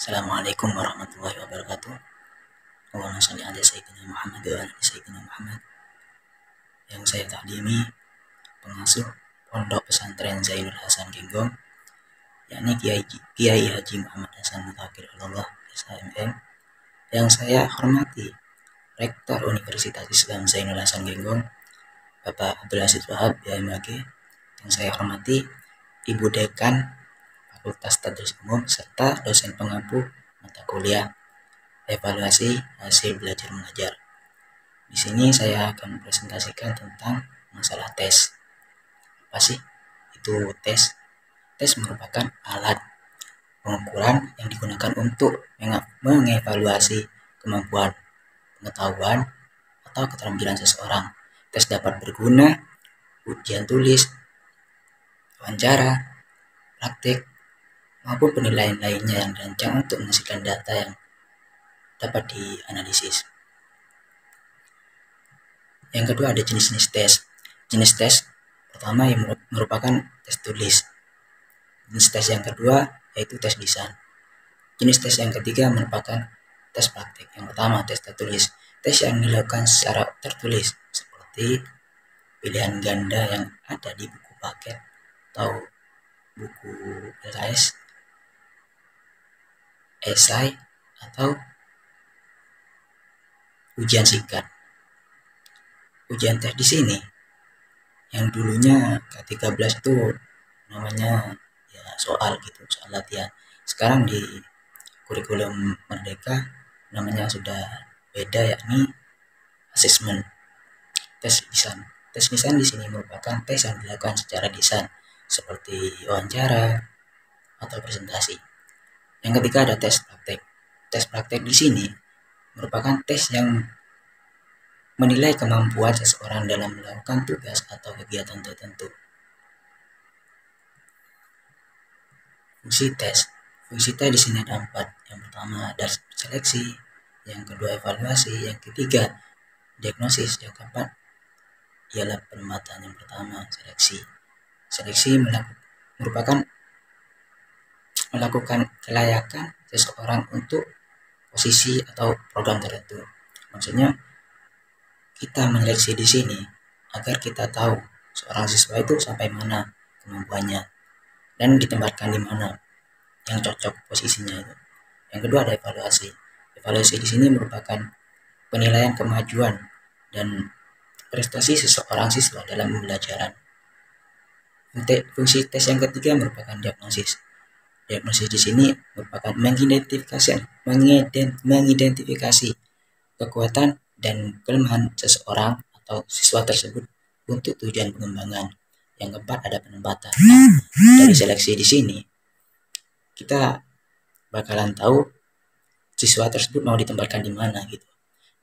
Assalamualaikum warahmatullahi wabarakatuh. Allahumma shalli ala sayyidina Muhammad wa ala sayyidina Muhammad. Yang saya takdimi pengasuh Pondok Pesantren Zainul Hasan Genggong, yakni Kiai Haji Muhammad Hasan Mutawakkil Allah SHMM. Yang saya hormati Rektor Universitas Islam Zainul Hasan Genggong, Bapak Abdul Aziz Wahab BMAG. Yang saya hormati Ibu Dekan Fakultas Tadris Umum serta dosen pengampu mata kuliah evaluasi hasil belajar mengajar. Di sini saya akan presentasikan tentang masalah tes. Apa sih itu tes? Tes merupakan alat pengukuran yang digunakan untuk mengevaluasi kemampuan, pengetahuan, atau keterampilan seseorang. Tes dapat berguna ujian tulis, wawancara, praktik, maupun penilaian lainnya yang dirancang untuk menghasilkan data yang dapat dianalisis. Yang kedua ada jenis-jenis tes. Jenis tes pertama yang merupakan tes tulis. Jenis tes yang kedua yaitu tes lisan. Jenis tes yang ketiga merupakan tes praktik. Yang pertama tes tertulis. Tes yang dilakukan secara tertulis seperti pilihan ganda yang ada di buku paket atau buku LKS, esai, atau ujian singkat. Ujian tes di sini yang dulunya K13 itu namanya ya soal gitu, soal latihan. Sekarang di kurikulum Merdeka namanya sudah beda, yakni asesmen. Tes lisan. Tes lisan di sini merupakan tes yang dilakukan secara lisan seperti wawancara atau presentasi. Yang ketiga ada tes praktek. Tes praktek di sini merupakan tes yang menilai kemampuan seseorang dalam melakukan tugas atau kegiatan tertentu. Fungsi tes. Fungsi tes di sini ada 4. Yang pertama ada seleksi, yang kedua evaluasi, yang ketiga diagnosis, yang keempat ialah penempatan. Yang pertama seleksi. Seleksi merupakan melakukan kelayakan seseorang untuk posisi atau program tertentu. Maksudnya kita menyeleksi di sini agar kita tahu seorang siswa itu sampai mana kemampuannya dan ditempatkan di mana yang cocok posisinya itu. Yang kedua ada evaluasi. Evaluasi di sini merupakan penilaian kemajuan dan prestasi seseorang siswa dalam pembelajaran. Fungsi tes yang ketiga merupakan diagnosis. Diagnosis di sini merupakan mengidentifikasi kekuatan dan kelemahan seseorang atau siswa tersebut untuk tujuan pengembangan. Yang keempat ada penempatan. Dari seleksi di sini kita bakalan tahu siswa tersebut mau ditempatkan di mana gitu.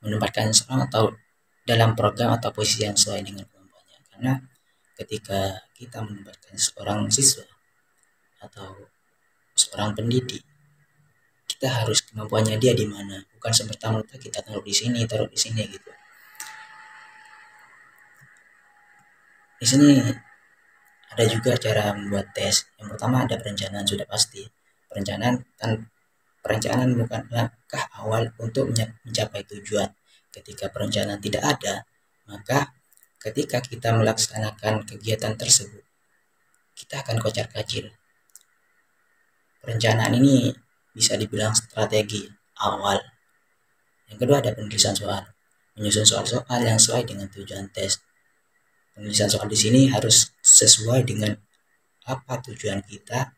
Menempatkan seseorang atau dalam program atau posisi yang sesuai dengan kemampuannya. Karena ketika kita menempatkan seorang siswa atau seorang pendidik, kita harus kemampuannya dia di mana, bukan semerta-merta kita taruh di sini gitu. Di sini ada juga cara membuat tes. Yang pertama ada perencanaan, sudah pasti. Perencanaan bukan langkah awal untuk mencapai tujuan. Ketika perencanaan tidak ada, maka ketika kita melaksanakan kegiatan tersebut, kita akan kocar-kacir. Perencanaan ini bisa dibilang strategi awal. Yang kedua ada penulisan soal. Menyusun soal-soal yang sesuai dengan tujuan tes. Penulisan soal di sini harus sesuai dengan apa tujuan kita,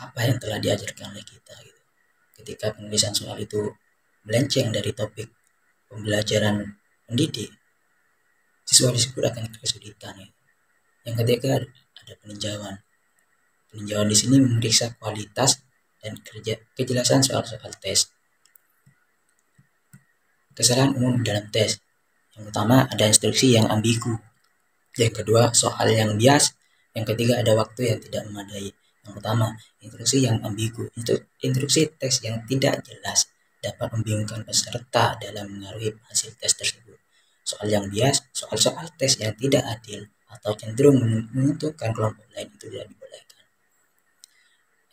apa yang telah diajarkan oleh kita gitu. Ketika penulisan soal itu melenceng dari topik pembelajaran pendidik, siswa tersebut akan kesulitan gitu. Yang ketiga ada peninjauan. Peninjauan di sini memeriksa kualitas dan kejelasan soal-soal tes. Kesalahan umum dalam tes. Yang pertama ada instruksi yang ambigu. Yang kedua soal yang bias. Yang ketiga ada waktu yang tidak memadai. Yang pertama instruksi yang ambigu. Instruksi tes yang tidak jelas dapat membingungkan peserta dalam mengaruhi hasil tes tersebut. Soal yang bias, soal-soal tes yang tidak adil atau cenderung menguntungkan kelompok lain itu tidak dibolehkan.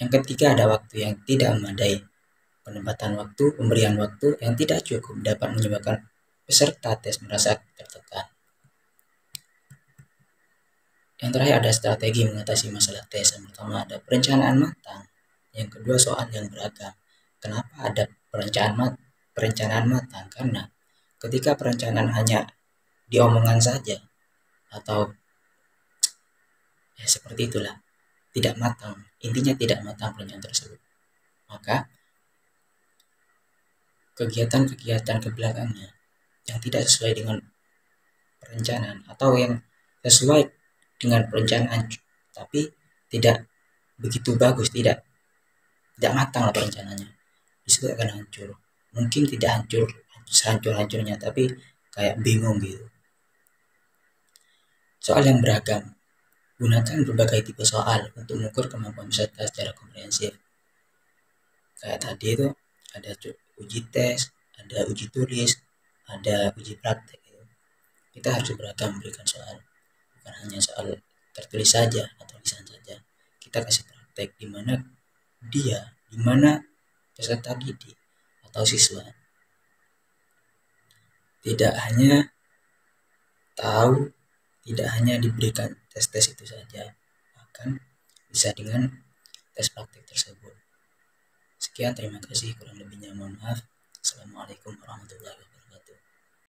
Yang ketiga, ada waktu yang tidak memadai. Penempatan waktu, pemberian waktu yang tidak cukup dapat menyebabkan peserta tes merasa tertekan. Yang terakhir, ada strategi mengatasi masalah tes. Yang pertama, ada perencanaan matang. Yang kedua, soal yang beragam. Kenapa ada perencanaan matang? Karena ketika perencanaan hanya diomongan saja atau ya seperti itulah, tidak matang, intinya tidak matang perencanaan tersebut, maka kegiatan-kegiatan ke belakangnya yang tidak sesuai dengan perencanaan atau yang sesuai dengan perencanaan tapi tidak begitu bagus, tidak matang lah perencanaannya, disitu akan hancur. Mungkin tidak hancur sehancur-hancurnya, tapi kayak bingung gitu. Soal yang beragam, gunakan berbagai tipe soal untuk mengukur kemampuan peserta secara komprehensif. Kayak tadi itu ada uji tes, ada uji tulis, ada uji praktek gitu. Kita harus beragam memberikan soal, bukan hanya soal tertulis saja atau lisan saja. Kita kasih praktek di mana peserta didik atau siswa tidak hanya tahu, tidak hanya diberikan tes-tes itu saja, bahkan bisa dengan tes praktek tersebut. Sekian, terima kasih, kurang lebihnya mohon maaf. Assalamualaikum warahmatullahi wabarakatuh.